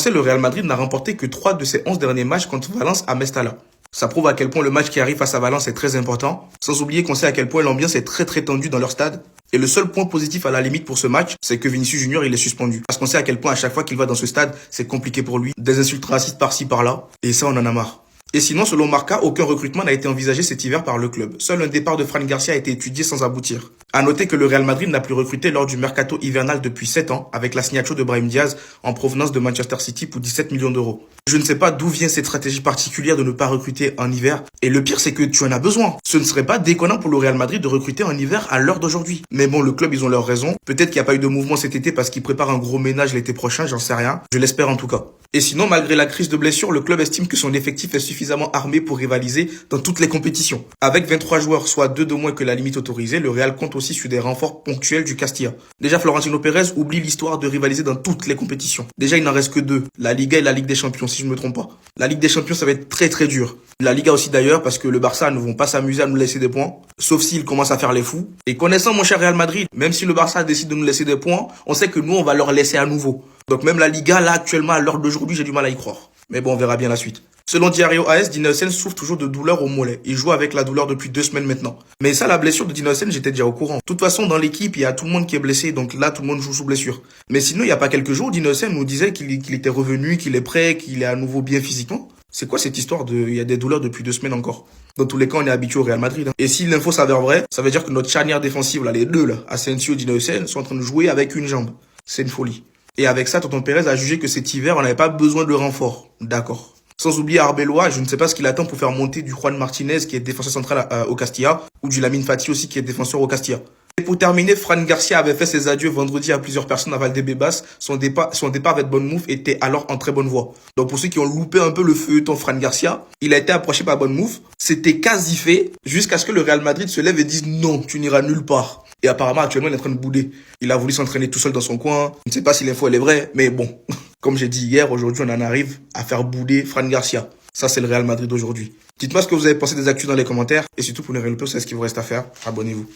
Le Real Madrid n'a remporté que 3 de ses 11 derniers matchs contre Valence à Mestalla. Ça prouve à quel point le match qui arrive face à Valence est très important. Sans oublier qu'on sait à quel point l'ambiance est très tendue dans leur stade. Et le seul point positif à la limite pour ce match, c'est que Vinicius Junior il est suspendu. Parce qu'on sait à quel point à chaque fois qu'il va dans ce stade, c'est compliqué pour lui. Des insultes racistes par-ci par-là. Et ça, on en a marre. Et sinon, selon Marca, aucun recrutement n'a été envisagé cet hiver par le club. Seul un départ de Fran Garcia a été étudié sans aboutir. À noter que le Real Madrid n'a plus recruté lors du mercato hivernal depuis 7 ans, avec la signature de Brahim Diaz en provenance de Manchester City pour 17 millions d'euros. Je ne sais pas d'où vient cette stratégie particulière de ne pas recruter en hiver. Et le pire, c'est que tu en as besoin. Ce ne serait pas déconnant pour le Real Madrid de recruter en hiver à l'heure d'aujourd'hui. Mais bon, le club, ils ont leur raison. Peut-être qu'il n'y a pas eu de mouvement cet été parce qu'ils préparent un gros ménage l'été prochain, j'en sais rien. Je l'espère en tout cas. Et sinon, malgré la crise de blessure, le club estime que son effectif est suffisamment armé pour rivaliser dans toutes les compétitions. Avec 23 joueurs, soit 2 de moins que la limite autorisée, le Real compte aussi sur des renforts ponctuels du Castilla. Déjà, Florentino Pérez oublie l'histoire de rivaliser dans toutes les compétitions. Déjà, il n'en reste que 2, la Liga et la Ligue des Champions, si je ne me trompe pas. La Ligue des Champions, ça va être très dur. La Liga aussi d'ailleurs, parce que le Barça ne vont pas s'amuser à nous laisser des points, sauf s'ils commencent à faire les fous. Et connaissant mon cher Real Madrid, même si le Barça décide de nous laisser des points, on sait que nous, on va leur laisser à nouveau. Donc même la Liga, là, actuellement, à l'heure d'aujourd'hui, j'ai du mal à y croire. Mais bon, on verra bien la suite. Selon Diario AS, Dinelsen souffre toujours de douleur au mollet. Il joue avec la douleur depuis 2 semaines maintenant. Mais ça, la blessure de Dinelsen, j'étais déjà au courant. De toute façon, dans l'équipe, il y a tout le monde qui est blessé, donc là, tout le monde joue sous blessure. Mais sinon, il n'y a pas quelques jours, Dinelsen nous disait qu'il était revenu, qu'il est prêt, qu'il est à nouveau bien physiquement. C'est quoi cette histoire il y a des douleurs depuis 2 semaines encore? Dans tous les cas, on est habitué au Real Madrid. Et si l'info s'avère vraie, ça veut dire que notre charnière défensive, là, les deux, là, Asensio et Dinelsen, sont en train de jouer avec une jambe. C'est une folie. Et avec ça, Tonton Pérez a jugé que cet hiver, on n'avait pas besoin de renfort. D'accord. Sans oublier Arbeloa, je ne sais pas ce qu'il attend pour faire monter du Juan Martinez, qui est défenseur central au Castilla, ou du Lamine Fati aussi, qui est défenseur au Castilla. Et pour terminer, Fran Garcia avait fait ses adieux vendredi à plusieurs personnes à Valdebebas. Son départ avec Bournemouth était alors en très bonne voie. Donc pour ceux qui ont loupé un peu le feuilleton Fran Garcia, il a été approché par Bournemouth. C'était quasi fait, jusqu'à ce que le Real Madrid se lève et dise non, tu n'iras nulle part. Et apparemment, actuellement, il est en train de bouder. Il a voulu s'entraîner tout seul dans son coin. Je ne sais pas si l'info elle est vraie, mais bon. Comme j'ai dit hier, aujourd'hui, on en arrive à faire bouder Fran Garcia. Ça, c'est le Real Madrid d'aujourd'hui. Dites-moi ce que vous avez pensé des actus dans les commentaires. Et surtout, pour ne rien louper, c'est ce qu'il vous reste à faire. Abonnez-vous.